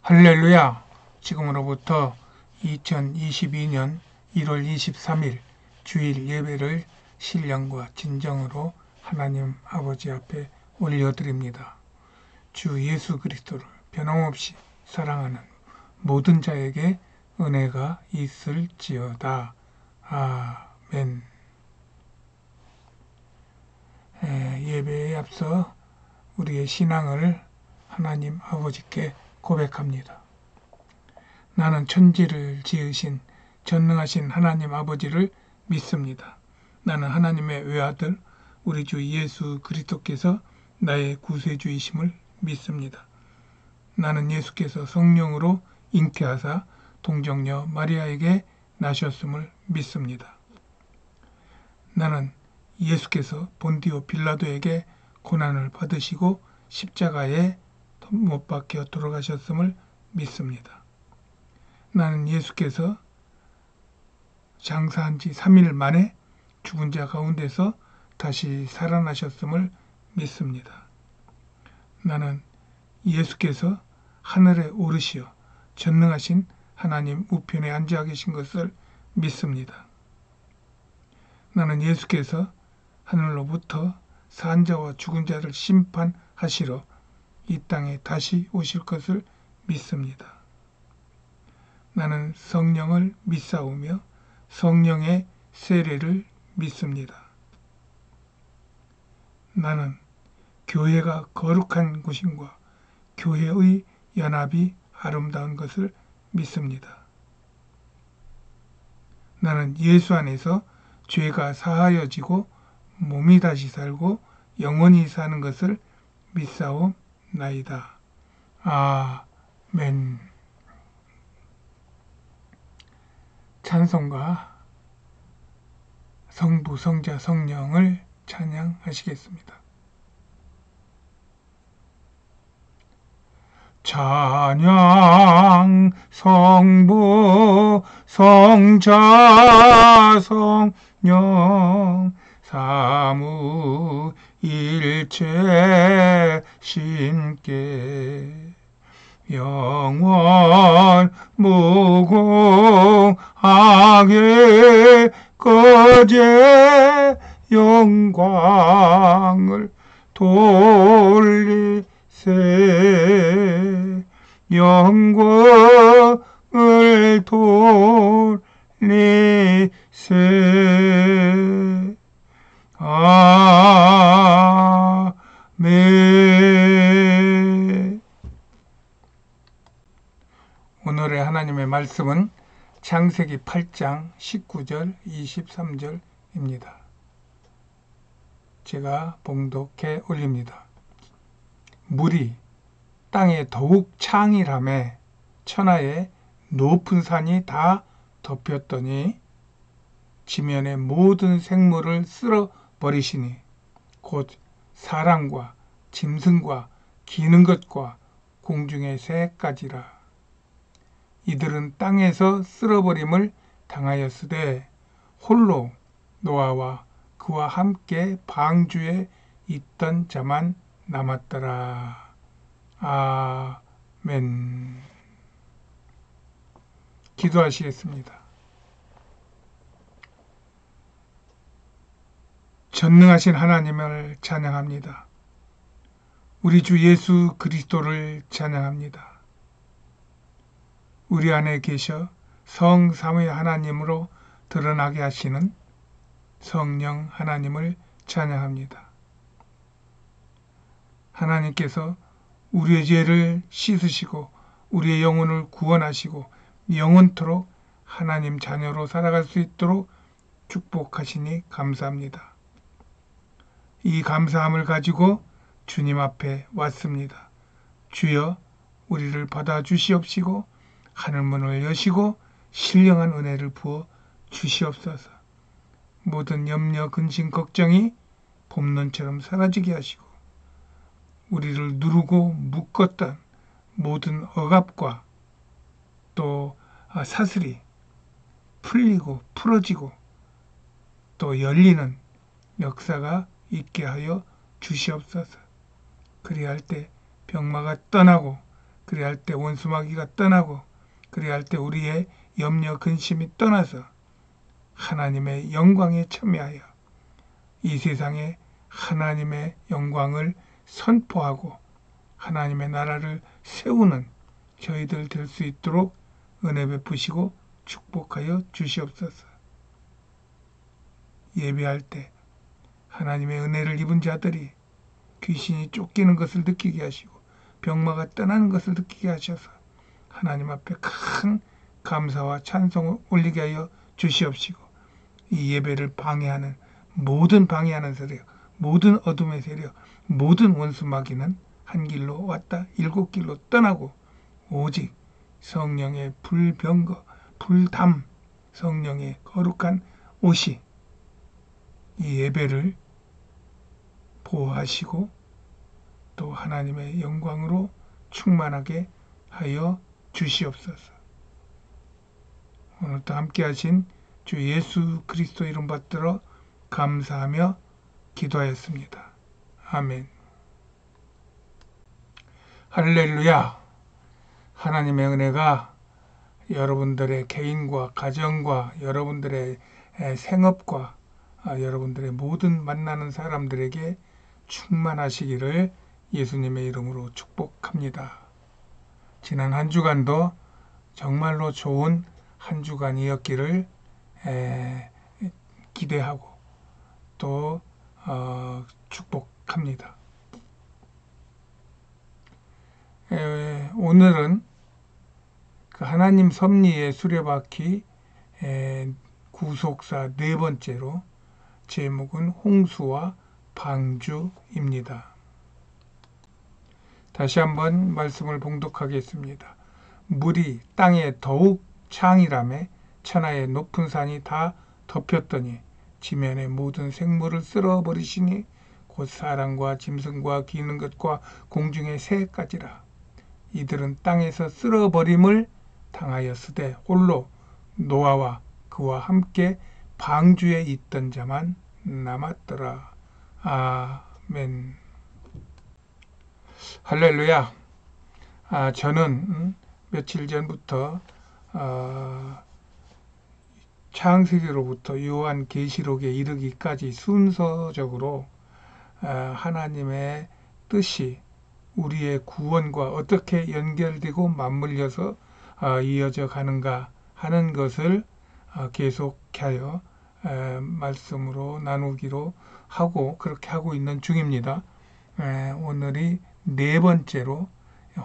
할렐루야! 지금으로부터 2022년 1월 23일 주일 예배를 신령과 진정으로 하나님 아버지 앞에 올려드립니다. 주 예수 그리스도를 변함없이 사랑하는 모든 자에게 은혜가 있을지어다. 아멘. 예배에 앞서 우리의 신앙을 하나님 아버지께 고백합니다. 나는 천지를 지으신 전능하신 하나님 아버지를 믿습니다. 나는 하나님의 외아들 우리 주 예수 그리스도께서 나의 구세주이심을 믿습니다. 나는 예수께서 성령으로 잉태하사 동정녀 마리아에게 나셨음을 믿습니다. 나는 예수께서 본디오 빌라도에게 고난을 받으시고 십자가에 못 박혀 돌아가셨음을 믿습니다. 나는 예수께서 장사한 지 3일 만에 죽은 자 가운데서 다시 살아나셨음을 믿습니다. 나는 예수께서 하늘에 오르시어 전능하신 하나님 우편에 앉아 계신 것을 믿습니다. 나는 예수께서 하늘로부터 산 자와 죽은 자를 심판하시러 이 땅에 다시 오실 것을 믿습니다. 나는 성령을 믿사오며 성령의 세례를 믿습니다. 나는 교회가 거룩한 곳인과 교회의 연합이 아름다운 것을 믿습니다. 나는 예수 안에서 죄가 사하여지고 몸이 다시 살고 영원히 사는 것을 믿사옵나이다. 아멘. 찬송가 성부, 성자, 성령을 찬양하시겠습니다. 찬양 성부, 성자, 성령 삼위일체 신께 영원 무궁하게 거제 영광을 돌리세 영광을 돌리세 아멘. 오늘의 하나님의 말씀은 창세기 8장 19절 23절입니다. 제가 봉독해 올립니다. 물이 땅에 더욱 창일함에 천하의 높은 산이 다 덮였더니 지면의 모든 생물을 쓸어버리시니 곧 사람과 짐승과 기는 것과 공중의 새까지라. 이들은 땅에서 쓸어버림을 당하였으되 홀로 노아와 그와 함께 방주에 있던 자만 남았더라. 아멘. 기도하시겠습니다. 전능하신 하나님을 찬양합니다. 우리 주 예수 그리스도를 찬양합니다. 우리 안에 계셔 성삼위 하나님으로 드러나게 하시는 성령 하나님을 찬양합니다. 하나님께서 우리의 죄를 씻으시고 우리의 영혼을 구원하시고 영원토록 하나님 자녀로 살아갈 수 있도록 축복하시니 감사합니다. 이 감사함을 가지고 주님 앞에 왔습니다. 주여 우리를 받아주시옵시고 하늘문을 여시고 신령한 은혜를 부어 주시옵소서. 모든 염려, 근심, 걱정이 봄눈처럼 사라지게 하시고 우리를 누르고 묶었던 모든 억압과 또 사슬이 풀리고 풀어지고 또 열리는 역사가 있게 하여 주시옵소서. 그리할 때 병마가 떠나고 그래야 할 때 원수마귀가 떠나고, 그래야 할 때 우리의 염려 근심이 떠나서 하나님의 영광에 참여하여 이 세상에 하나님의 영광을 선포하고 하나님의 나라를 세우는 저희들 될 수 있도록 은혜 베푸시고 축복하여 주시옵소서. 예배할 때 하나님의 은혜를 입은 자들이 귀신이 쫓기는 것을 느끼게 하시고 병마가 떠나는 것을 느끼게 하셔서 하나님 앞에 큰 감사와 찬송을 올리게 하여 주시옵시고, 이 예배를 방해하는 세력, 모든 어둠의 세력, 모든 원수마귀는 한 길로 왔다 7길로 떠나고 오직 성령의 불병거, 불담, 성령의 거룩한 옷이 이 예배를 보호하시고 또 하나님의 영광으로 충만하게 하여 주시옵소서. 오늘도 함께 하신 주 예수 그리스도 이름 받들어 감사하며 기도하였습니다. 아멘. 할렐루야. 하나님의 은혜가 여러분들의 개인과 가정과 여러분들의 생업과 여러분들의 모든 만나는 사람들에게 충만하시기를 예수님의 이름으로 축복합니다. 지난 한 주간도 정말로 좋은 한 주간이었기를 기대하고 또 축복합니다. 오늘은 그 하나님 섭리의 수레바퀴 구속사 네 번째로 제목은 홍수와 방주입니다. 다시 한번 말씀을 봉독하겠습니다. 물이 땅에 더욱 창이라매 천하의 높은 산이 다 덮였더니 지면의 모든 생물을 쓸어버리시니 곧 사람과 짐승과 기는 것과 공중의 새까지라. 이들은 땅에서 쓸어버림을 당하였으되 홀로 노아와 그와 함께 방주에 있던 자만 남았더라. 아멘. 할렐루야. 저는 며칠 전부터 창세기로부터 요한계시록에 이르기까지 순서적으로 하나님의 뜻이 우리의 구원과 어떻게 연결되고 맞물려서 이어져 가는가 하는 것을 계속하여 말씀으로 나누기로 하고 그렇게 하고 있는 중입니다. 오늘이 네 번째로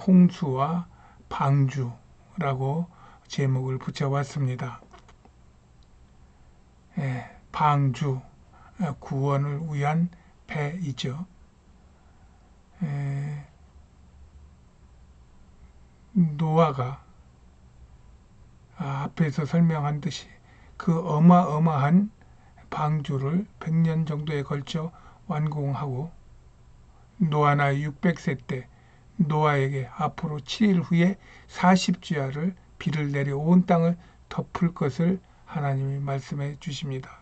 홍수와 방주라고 제목을 붙여봤습니다. 방주, 구원을 위한 배이죠. 노아가 앞에서 설명한 듯이 그 어마어마한 방주를 100년 정도에 걸쳐 완공하고 노아 나이 600세 때 노아에게 앞으로 7일 후에 40주야를 비를 내려 온 땅을 덮을 것을 하나님이 말씀해 주십니다.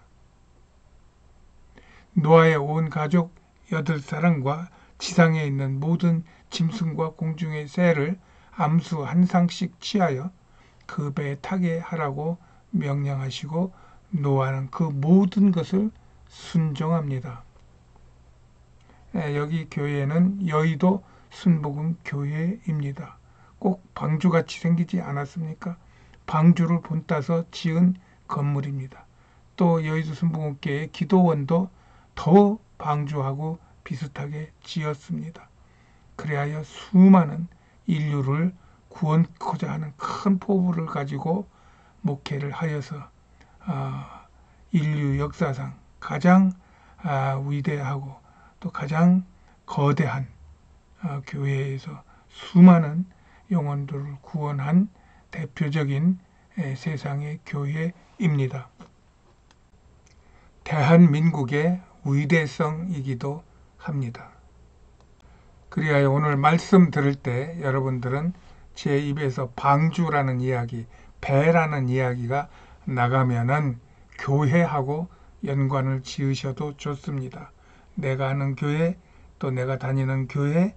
노아의 온 가족 8사람과 지상에 있는 모든 짐승과 공중의 새를 암수 한 쌍씩 취하여 그 배에 타게 하라고 명령하시고 노아는 그 모든 것을 순종합니다. 여기 교회는 여의도 순복음 교회입니다. 꼭 방주같이 생기지 않았습니까? 방주를 본따서 지은 건물입니다. 또 여의도 순복음교회 기도원도 더 방주하고 비슷하게 지었습니다. 그래야 수많은 인류를 구원코자 하는 큰 포부를 가지고 목회를 하여서 인류 역사상 가장 위대하고 또 가장 거대한 교회에서 수많은 영혼들을 구원한 대표적인 세상의 교회입니다. 대한민국의 위대성이기도 합니다. 그리하여 오늘 말씀 들을 때 여러분들은 제 입에서 방주라는 이야기, 배라는 이야기가 나가면은 교회하고 연관을 지으셔도 좋습니다. 내가 아는 교회, 또 내가 다니는 교회,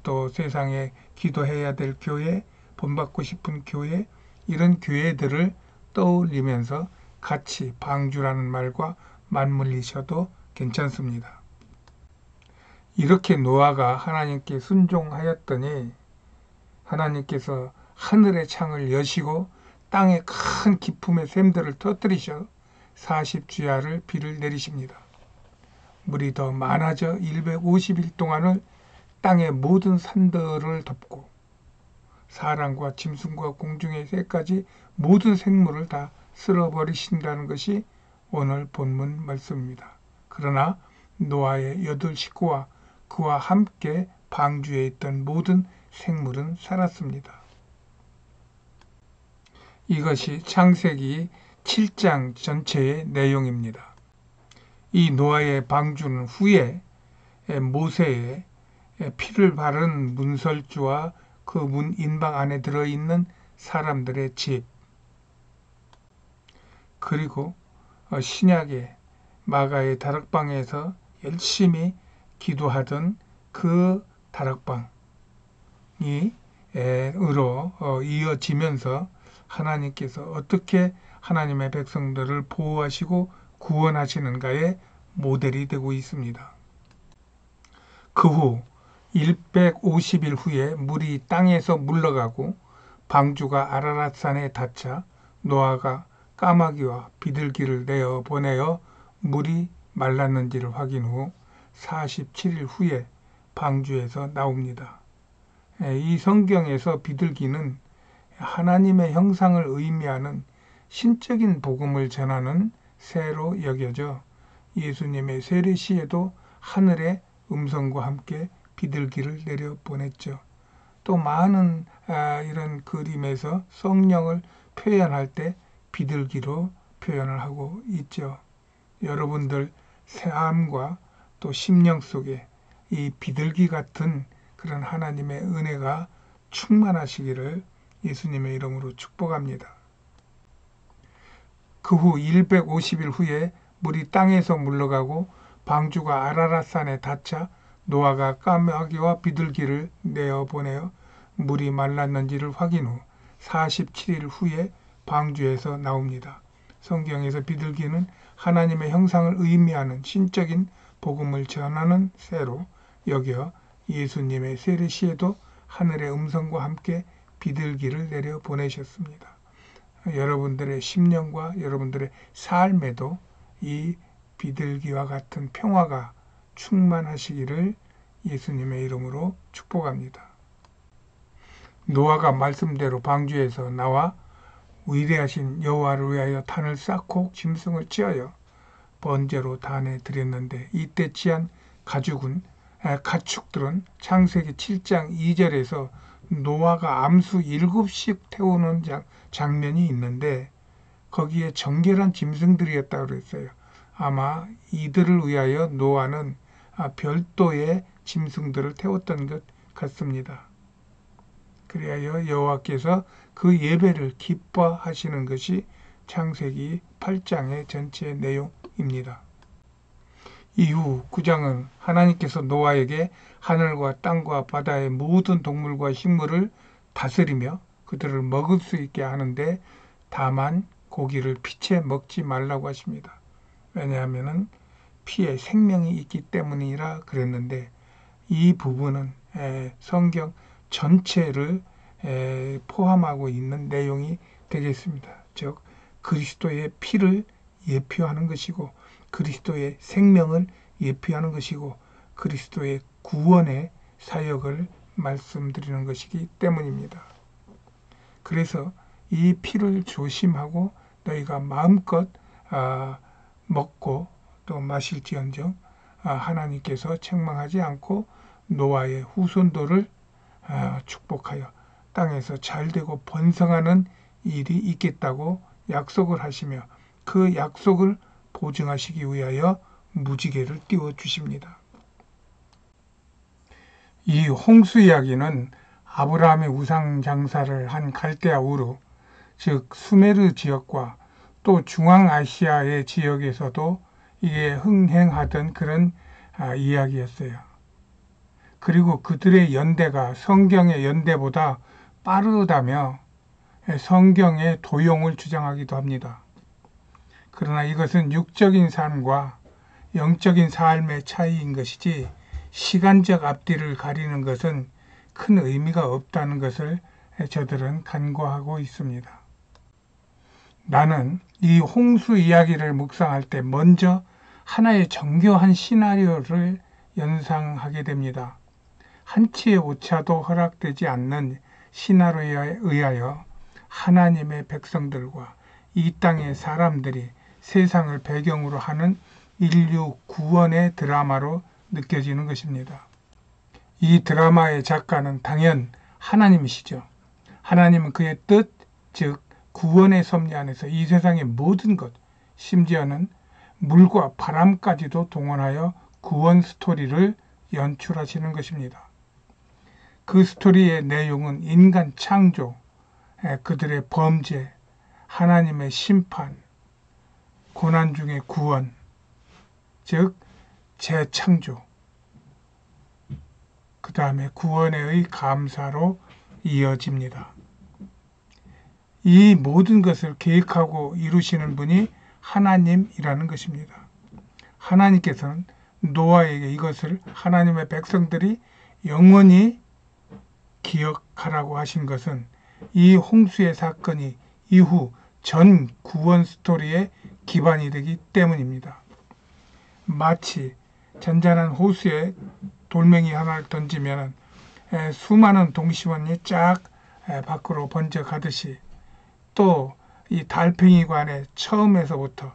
또 세상에 기도해야 될 교회, 본받고 싶은 교회, 이런 교회들을 떠올리면서 같이 방주라는 말과 맞물리셔도 괜찮습니다. 이렇게 노아가 하나님께 순종하였더니 하나님께서 하늘의 창을 여시고 땅에 큰 기품의 샘들을 터뜨리셔 40주야를 비를 내리십니다. 물이 더 많아져 150일 동안을 땅의 모든 산들을 덮고 사람과 짐승과 공중의 새까지 모든 생물을 다 쓸어버리신다는 것이 오늘 본문 말씀입니다. 그러나 노아의 8 식구와 그와 함께 방주에 있던 모든 생물은 살았습니다. 이것이 창세기 7장 전체의 내용입니다. 이 노아의 방주는 후에 모세의 피를 바른 문설주와 그 문 인방 안에 들어있는 사람들의 집, 그리고 신약의 마가의 다락방에서 열심히 기도하던 그 다락방이 으로 이어지면서 하나님께서 어떻게 하나님의 백성들을 보호하시고 구원하시는가의 모델이 되고 있습니다. 그 후 150일 후에 물이 땅에서 물러가고 방주가 아라랏산에 닿자 노아가 까마귀와 비둘기를 내어 보내어 물이 말랐는지를 확인 후 47일 후에 방주에서 나옵니다. 이 성경에서 비둘기는 하나님의 형상을 의미하는 신적인 복음을 전하는 새로 여겨져 예수님의 세례시에도 하늘의 음성과 함께 비둘기를 내려보냈죠. 또 많은 이런 그림에서 성령을 표현할 때 비둘기로 표현을 하고 있죠. 여러분들 삶과 또 심령 속에 이 비둘기 같은 그런 하나님의 은혜가 충만하시기를 예수님의 이름으로 축복합니다. 그 후 150일 후에 물이 땅에서 물러가고 방주가 아라랏산에 닿자 노아가 까마귀와 비둘기를 내어보내어 물이 말랐는지를 확인 후 47일 후에 방주에서 나옵니다. 성경에서 비둘기는 하나님의 형상을 의미하는 신적인 복음을 전하는 새로 여겨 예수님의 세례시에도 하늘의 음성과 함께 비둘기를 내려 보내셨습니다. 여러분들의 심령과 여러분들의 삶에도 이 비둘기와 같은 평화가 충만하시기를 예수님의 이름으로 축복합니다. 노아가 말씀대로 방주에서 나와 위대하신 여호와를 위하여 단을 쌓고 짐승을 찌어요 번제로 단에 드렸는데 이때 취한 가축들은 창세기 7장 2절에서 노아가 암수 7씩 태우는 장면이 있는데 거기에 정결한 짐승들이었다고 그랬어요. 아마 이들을 위하여 노아는 별도의 짐승들을 태웠던 것 같습니다. 그리하여 여호와께서 그 예배를 기뻐하시는 것이 창세기 8장의 전체 내용입니다. 이후 9장은 하나님께서 노아에게 하늘과 땅과 바다의 모든 동물과 식물을 다스리며 그들을 먹을 수 있게 하는데 다만 고기를 피채 먹지 말라고 하십니다. 왜냐하면 피에 생명이 있기 때문이라 그랬는데 이 부분은 성경 전체를 포함하고 있는 내용이 되겠습니다. 즉 그리스도의 피를 예표하는 것이고 그리스도의 생명을 예표하는 것이고 그리스도의 구원의 사역을 말씀드리는 것이기 때문입니다. 그래서 이 피를 조심하고 너희가 마음껏 먹고 또 마실지언정 하나님께서 책망하지 않고 노아의 후손들을 축복하여 땅에서 잘되고 번성하는 일이 있겠다고 약속을 하시며 그 약속을 보증하시기 위하여 무지개를 띄워주십니다. 이 홍수 이야기는 아브라함이 우상 장사를 한 갈대아 우르, 즉 수메르 지역과 또 중앙아시아의 지역에서도 이게 흥행하던 그런 이야기였어요. 그리고 그들의 연대가 성경의 연대보다 빠르다며 성경의 도용을 주장하기도 합니다. 그러나 이것은 육적인 삶과 영적인 삶의 차이인 것이지 시간적 앞뒤를 가리는 것은 큰 의미가 없다는 것을 저들은 간과하고 있습니다. 나는 이 홍수 이야기를 묵상할 때 먼저 하나의 정교한 시나리오를 연상하게 됩니다. 한치의 오차도 허락되지 않는 시나리오에 의하여 하나님의 백성들과 이 땅의 사람들이 세상을 배경으로 하는 인류 구원의 드라마로 느껴지는 것입니다. 이 드라마의 작가는 당연 하나님이시죠. 하나님은 그의 뜻, 즉 구원의 섭리 안에서 이 세상의 모든 것, 심지어는 물과 바람까지도 동원하여 구원 스토리를 연출하시는 것입니다. 그 스토리의 내용은 인간 창조, 그들의 범죄, 하나님의 심판, 고난 중의 구원, 즉 재창조, 그 다음에 구원의 감사로 이어집니다. 이 모든 것을 계획하고 이루시는 분이 하나님이라는 것입니다. 하나님께서는 노아에게 이것을 하나님의 백성들이 영원히 기억하라고 하신 것은 이 홍수의 사건이 이후 전 구원 스토리의 기반이 되기 때문입니다. 마치 잔잔한 호수에 돌멩이 하나를 던지면 수많은 동심원이 쫙 밖으로 번져가듯이 또 이 달팽이관에 처음에서부터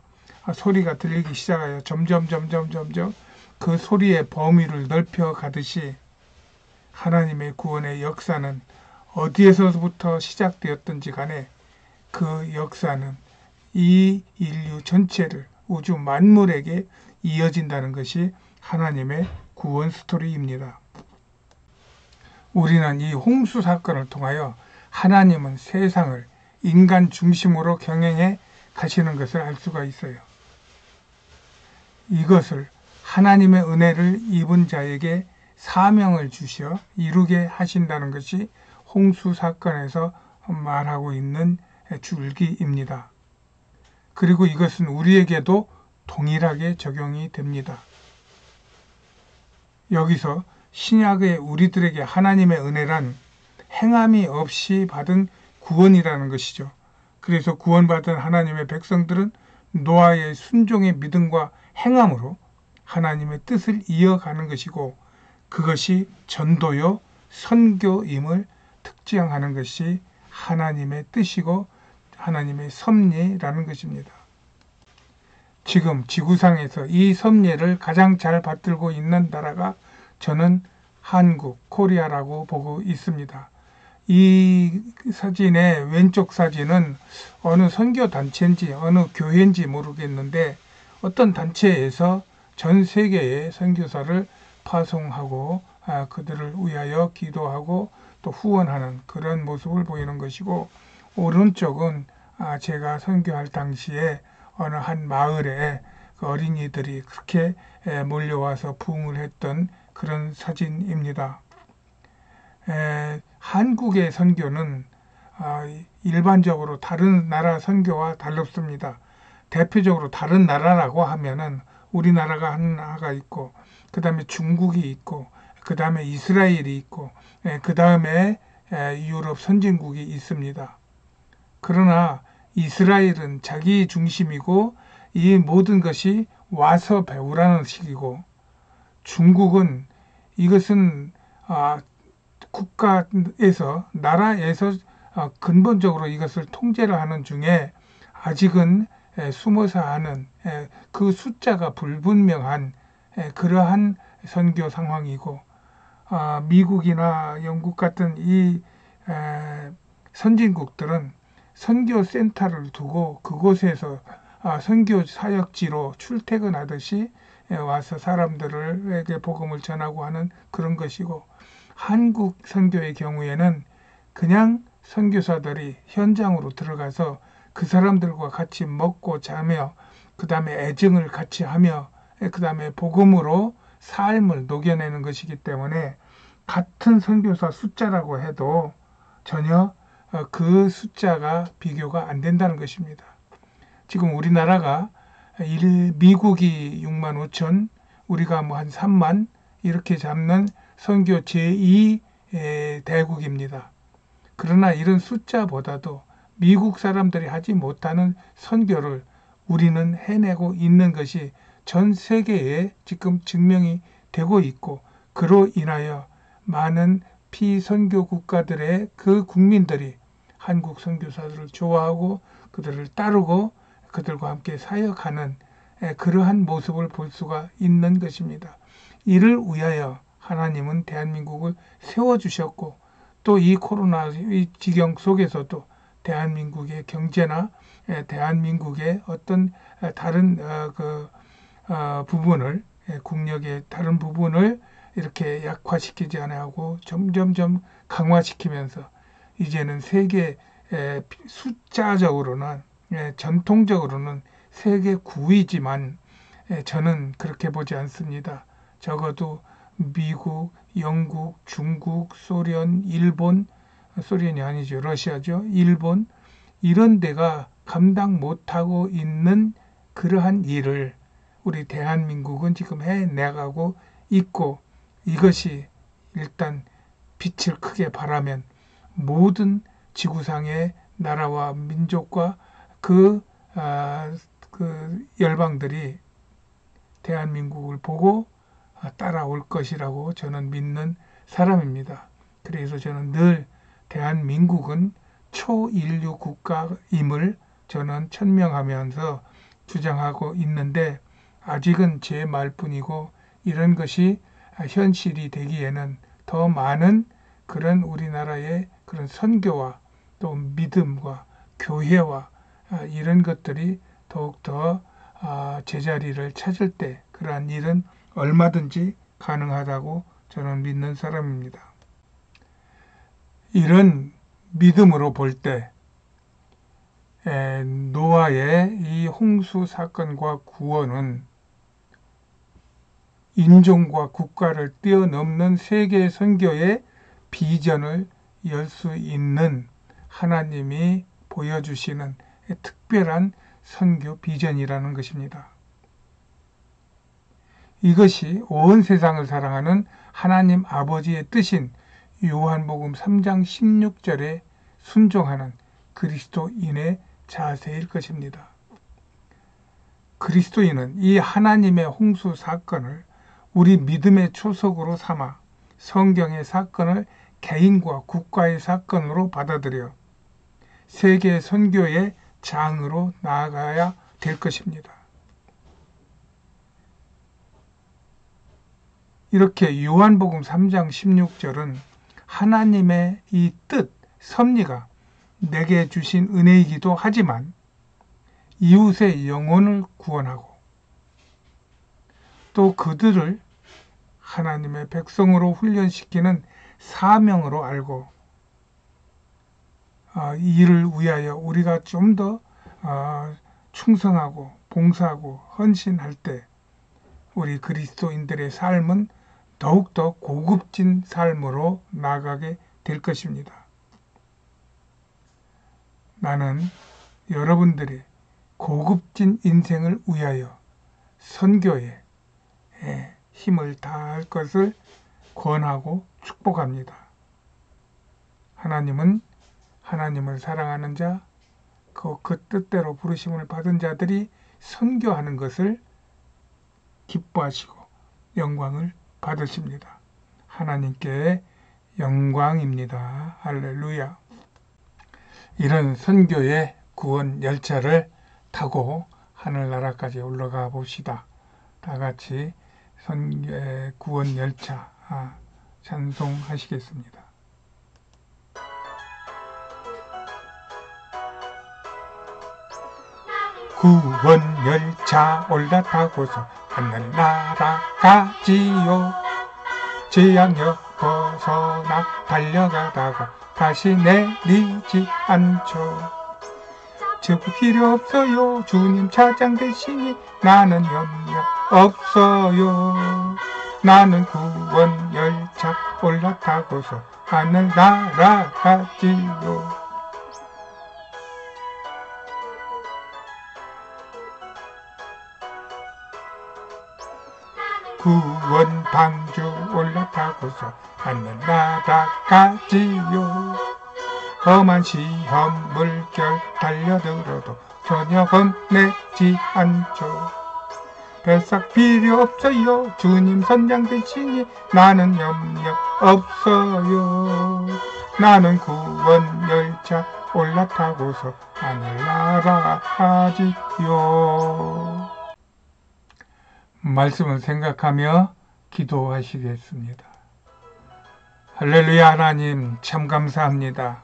소리가 들리기 시작하여 점점 그 소리의 범위를 넓혀가듯이 하나님의 구원의 역사는 어디에서부터 시작되었든지 간에 그 역사는 이 인류 전체를 우주 만물에게 이어진다는 것이 하나님의 구원 스토리입니다. 우리는 이 홍수 사건을 통하여 하나님은 세상을 인간 중심으로 경영해 가시는 것을 알 수가 있어요. 이것을 하나님의 은혜를 입은 자에게 사명을 주셔 이루게 하신다는 것이 홍수 사건에서 말하고 있는 줄기입니다. 그리고 이것은 우리에게도 동일하게 적용이 됩니다. 여기서 신약의 우리들에게 하나님의 은혜란 행함이 없이 받은 구원이라는 것이죠. 그래서 구원받은 하나님의 백성들은 노아의 순종의 믿음과 행함으로 하나님의 뜻을 이어가는 것이고 그것이 전도요 선교임을 특징하는 것이 하나님의 뜻이고 하나님의 섭리라는 것입니다. 지금 지구상에서 이 섭리를 가장 잘 받들고 있는 나라가 저는 한국, 코리아라고 보고 있습니다. 이 사진의 왼쪽 사진은 어느 선교단체인지 어느 교회인지 모르겠는데 어떤 단체에서 전 세계의 선교사를 파송하고 그들을 위하여 기도하고 또 후원하는 그런 모습을 보이는 것이고 오른쪽은 제가 선교할 당시에 어느 한 마을에 그 어린이들이 그렇게 몰려와서 부흥을 했던 그런 사진입니다. 한국의 선교는 일반적으로 다른 나라 선교와 다릅니다. 대표적으로 다른 나라라고 하면은 우리나라가 하나가 있고 그 다음에 중국이 있고 그 다음에 이스라엘이 있고 그 다음에 유럽 선진국이 있습니다. 그러나 이스라엘은 자기 중심이고 이 모든 것이 와서 배우라는 식이고 중국은 이것은 국가에서 나라에서 근본적으로 이것을 통제를 하는 중에 아직은 숨어서 하는 그 숫자가 불분명한 그러한 선교 상황이고 미국이나 영국 같은 이 선진국들은 선교 센터를 두고 그곳에서 선교 사역지로 출퇴근하듯이 와서 사람들에게 복음을 전하고 하는 그런 것이고 한국 선교의 경우에는 그냥 선교사들이 현장으로 들어가서 그 사람들과 같이 먹고 자며 그 다음에 애증을 같이 하며 그 다음에 복음으로 삶을 녹여내는 것이기 때문에 같은 선교사 숫자라고 해도 전혀 그 숫자가 비교가 안 된다는 것입니다. 지금 우리나라가 미국이 6만 5천, 우리가 뭐 한 3만 이렇게 잡는 선교 제2 대국입니다. 그러나 이런 숫자보다도 미국 사람들이 하지 못하는 선교를 우리는 해내고 있는 것이 전 세계에 지금 증명이 되고 있고, 그로 인하여 많은 피선교 국가들의 그 국민들이 한국 선교사들을 좋아하고 그들을 따르고 그들과 함께 사역하는 그러한 모습을 볼 수가 있는 것입니다. 이를 위하여 하나님은 대한민국을 세워주셨고, 또 이 코로나 이 지경 속에서도 대한민국의 경제나 대한민국의 어떤 다른 부분을, 국력의 다른 부분을 이렇게 약화시키지 않고 점점점 강화시키면서 이제는 세계 숫자적으로는, 전통적으로는 세계 9위지만 저는 그렇게 보지 않습니다. 적어도 미국, 영국, 중국, 소련, 일본, 소련이 아니죠. 러시아죠. 일본, 이런 데가 감당 못하고 있는 그러한 일을 우리 대한민국은 지금 해내가고 있고, 이것이 일단 빛을 크게 발하면 모든 지구상의 나라와 민족과 그 열방들이 대한민국을 보고 따라올 것이라고 저는 믿는 사람입니다. 그래서 저는 늘 대한민국은 초인류 국가임을 저는 천명하면서 주장하고 있는데, 아직은 제 말뿐이고 이런 것이 현실이 되기에는 더 많은 그런 우리나라의 그런 선교와 또 믿음과 교회와 이런 것들이 더욱더 제자리를 찾을 때 그러한 일은 얼마든지 가능하다고 저는 믿는 사람입니다. 이런 믿음으로 볼 때 노아의 이 홍수 사건과 구원은 인종과 국가를 뛰어넘는 세계 선교의 비전을 열 수 있는 하나님이 보여주시는 특별한 선교 비전이라는 것입니다. 이것이 온 세상을 사랑하는 하나님 아버지의 뜻인 요한복음 3장 16절에 순종하는 그리스도인의 자세일 것입니다. 그리스도인은 이 하나님의 홍수 사건을 우리 믿음의 초석으로 삼아 성경의 사건을 개인과 국가의 사건으로 받아들여 세계 선교의 장으로 나아가야 될 것입니다. 이렇게 요한복음 3장 16절은 하나님의 이 뜻, 섭리가 내게 주신 은혜이기도 하지만 이웃의 영혼을 구원하고 또 그들을 하나님의 백성으로 훈련시키는 사명으로 알고 이를 위하여 우리가 좀 더 충성하고 봉사하고 헌신할 때 우리 그리스도인들의 삶은 더욱더 고급진 삶으로 나아가게 될 것입니다. 나는 여러분들이 고급진 인생을 위하여 선교에 힘을 다할 것을 권하고 축복합니다. 하나님은 하나님을 사랑하는 자, 그 뜻대로 부르심을 받은 자들이 선교하는 것을 기뻐하시고 영광을 받으십니다. 하나님께 영광입니다. 할렐루야. 이런 선교의 구원 열차를 타고 하늘나라까지 올라가 봅시다. 다 같이 구원 열차 찬송하시겠습니다. 구원 열차 올라타고서 하늘나라 가지요. 재앙역 벗어나 달려가다가 다시 내리지 않죠. 저구 필요 없어요. 주님 차장 대신이 나는 염려 없어요. 나는 구원 열차 올라타고서 하늘 날아가지요. 구원 방주 올라타고서 하늘 날아가지요. 험한 시험 물결 달려들어도 전혀 겁내지 않죠. 뱃삭 필요 없어요. 주님 선장 되시니 나는 염려 없어요. 나는 구원 열차 올라타고서 하늘 날아가지요. 말씀을 생각하며 기도하시겠습니다. 할렐루야. 하나님 참 감사합니다.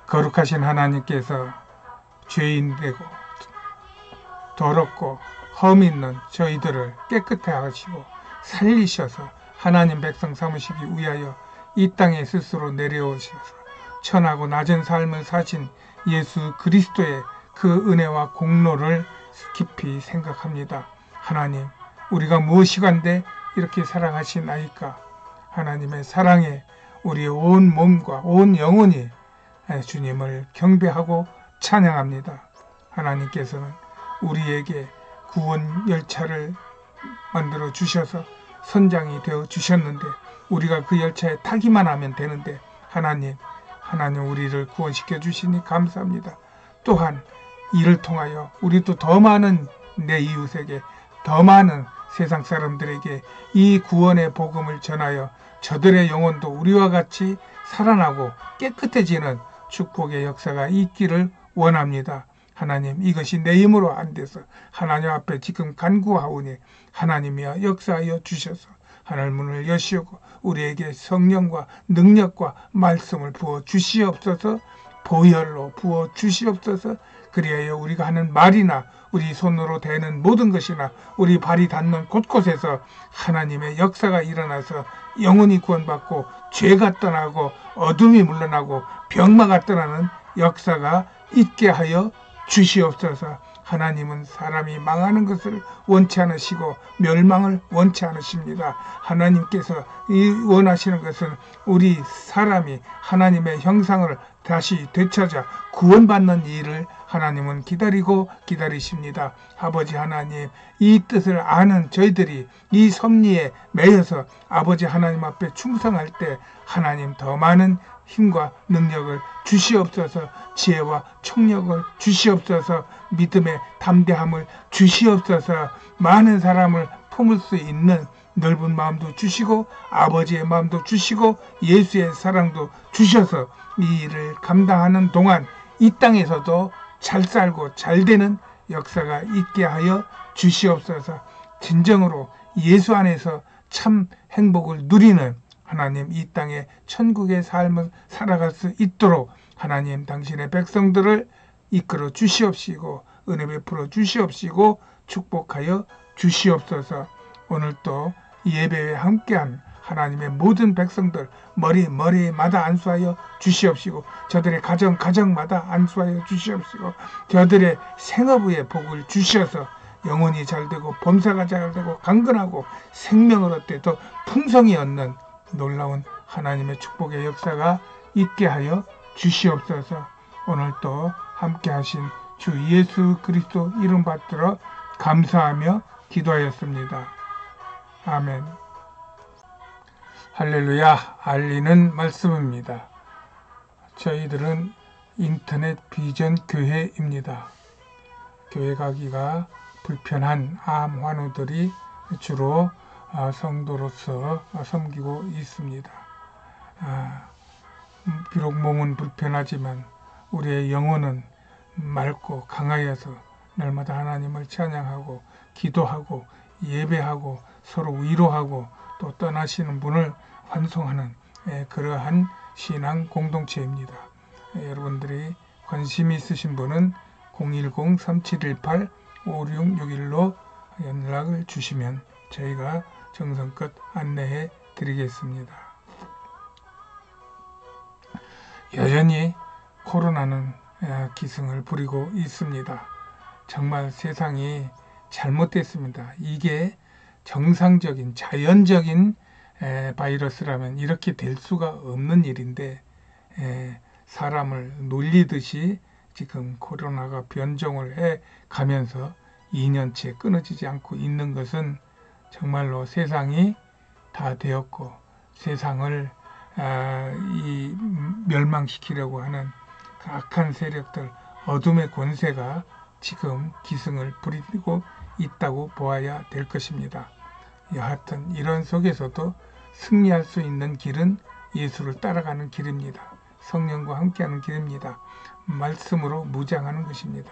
거룩하신 하나님께서 죄인 되고 더럽고 흠 있는 저희들을 깨끗하게 하시고 살리셔서 하나님 백성 삼으시기 위하여 이 땅에 스스로 내려오셔서 천하고 낮은 삶을 사신 예수 그리스도의 그 은혜와 공로를 깊이 생각합니다. 하나님, 우리가 무엇이간데 이렇게 사랑하시나이까? 하나님의 사랑에 우리의 온 몸과 온 영혼이 주님을 경배하고 찬양합니다. 하나님께서는 우리에게 구원 열차를 만들어 주셔서 선장이 되어 주셨는데 우리가 그 열차에 타기만 하면 되는데 하나님 우리를 구원시켜 주시니 감사합니다. 또한 이를 통하여 우리도 더 많은 내 이웃에게 더 많은 세상 사람들에게 이 구원의 복음을 전하여 저들의 영혼도 우리와 같이 살아나고 깨끗해지는 축복의 역사가 있기를 원합니다. 하나님, 이것이 내 힘으로 안 돼서 하나님 앞에 지금 간구하오니 하나님이여 역사하여 주셔서 하늘 문을 여시고 우리에게 성령과 능력과 말씀을 부어 주시옵소서. 보혈로 부어 주시옵소서. 그리하여 우리가 하는 말이나 우리 손으로 대는 모든 것이나 우리 발이 닿는 곳곳에서 하나님의 역사가 일어나서 영혼이 구원받고 죄가 떠나고 어둠이 물러나고 병마가 떠나는 역사가 있게 하여 주시옵소서. 하나님은 사람이 망하는 것을 원치 않으시고 멸망을 원치 않으십니다. 하나님께서 원하시는 것은 우리 사람이 하나님의 형상을 다시 되찾아 구원받는 일을 하나님은 기다리고 기다리십니다. 아버지 하나님, 이 뜻을 아는 저희들이 이 섭리에 매여서 아버지 하나님 앞에 충성할 때 하나님 더 많은 힘과 능력을 주시옵소서. 지혜와 총력을 주시옵소서. 믿음의 담대함을 주시옵소서. 많은 사람을 품을 수 있는 넓은 마음도 주시고 아버지의 마음도 주시고 예수의 사랑도 주셔서 이 일을 감당하는 동안 이 땅에서도 잘 살고 잘 되는 역사가 있게 하여 주시옵소서. 진정으로 예수 안에서 참 행복을 누리는 하나님, 이 땅에 천국의 삶을 살아갈 수 있도록 하나님 당신의 백성들을 이끌어 주시옵시고 은혜 베풀어 주시옵시고 축복하여 주시옵소서. 오늘 또 예배에 함께한 하나님의 모든 백성들 머리마다 안수하여 주시옵시고 저들의 가정마다 안수하여 주시옵시고 저들의 생업의 복을 주셔서 영혼이 잘되고 범사가 잘되고 강건하고 생명을 얻되 더 풍성히 얻는 놀라운 하나님의 축복의 역사가 있게 하여 주시옵소서. 오늘 또 함께 하신 주 예수 그리스도 이름 받들어 감사하며 기도하였습니다. 아멘. 할렐루야. 알리는 말씀입니다. 저희들은 인터넷 비전 교회입니다. 교회 가기가 불편한 암 환우들이 주로 성도로서 섬기고 있습니다. 비록 몸은 불편하지만 우리의 영혼은 맑고 강하여서 날마다 하나님을 찬양하고 기도하고 예배하고 서로 위로하고 또 떠나시는 분을 환송하는 그러한 신앙 공동체입니다. 여러분들이 관심이 있으신 분은 010-3718-5661로 연락을 주시면 저희가 정성껏 안내해 드리겠습니다. 여전히 코로나는 기승을 부리고 있습니다. 정말 세상이 잘못됐습니다. 이게 정상적인 자연적인 바이러스라면 이렇게 될 수가 없는 일인데 사람을 놀리듯이 지금 코로나가 변종을 해 가면서 2년째 끊어지지 않고 있는 것은 정말로 세상이 다 되었고 세상을 이 멸망시키려고 하는 그 악한 세력들, 어둠의 권세가 지금 기승을 부리고 있다고 보아야 될 것입니다. 여하튼 이런 속에서도 승리할 수 있는 길은 예수를 따라가는 길입니다. 성령과 함께하는 길입니다. 말씀으로 무장하는 것입니다.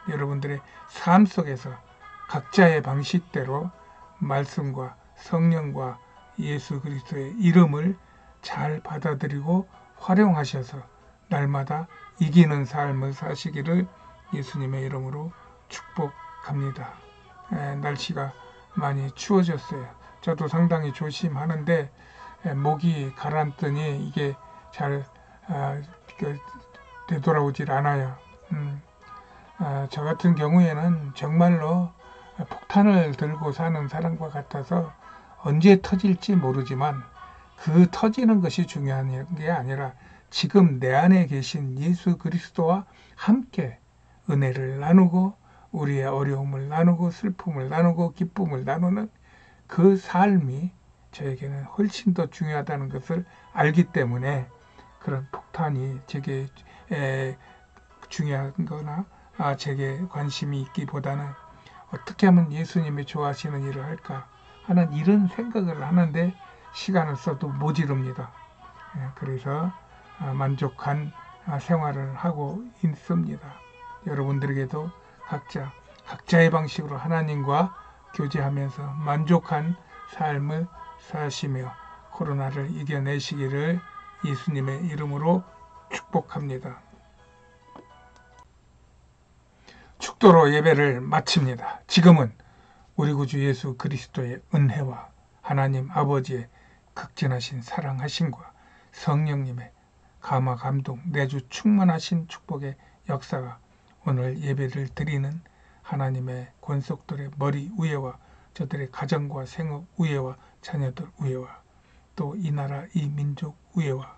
여러분들의 삶 속에서 각자의 방식대로 말씀과 성령과 예수 그리스도의 이름을 잘 받아들이고 활용하셔서 날마다 이기는 삶을 사시기를 예수님의 이름으로 축복합니다. 날씨가 많이 추워졌어요. 저도 상당히 조심하는데 목이 가라앉더니 이게 잘 되돌아오질 않아요. 저 같은 경우에는 정말로 폭탄을 들고 사는 사람과 같아서 언제 터질지 모르지만 그 터지는 것이 중요한 게 아니라 지금 내 안에 계신 예수 그리스도와 함께 은혜를 나누고 우리의 어려움을 나누고 슬픔을 나누고 기쁨을 나누는 그 삶이 저에게는 훨씬 더 중요하다는 것을 알기 때문에 그런 폭탄이 제게 중요한 거나 제게 관심이 있기보다는 어떻게 하면 예수님이 좋아하시는 일을 할까 하는 이런 생각을 하는데 시간을 써도 모자릅니다. 그래서 만족한 생활을 하고 있습니다. 여러분들에게도 각자의 방식으로 하나님과 교제하면서 만족한 삶을 사시며 코로나를 이겨내시기를 예수님의 이름으로 축복합니다. 축도로 예배를 마칩니다. 지금은 우리 구주 예수 그리스도의 은혜와 하나님 아버지의 극진하신 사랑하심과 성령님의 감화 감동 내주 충만하신 축복의 역사가 오늘 예배를 드리는 하나님의 권속들의 머리 위에와 저들의 가정과 생업 위에와 자녀들 위에와 또 이 나라 이 민족 위에와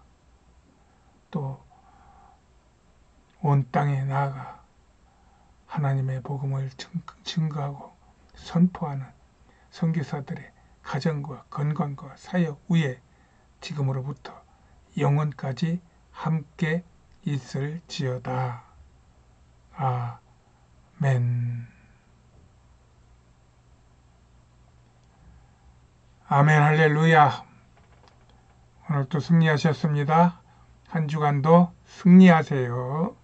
또 온 땅에 나아가 하나님의 복음을 증거하고 선포하는 선교사들의 가정과 건강과 사역 위에 지금으로부터 영원까지 함께 있을지어다. 아멘. 아멘 할렐루야. 오늘도 승리하셨습니다. 한 주간도 승리하세요.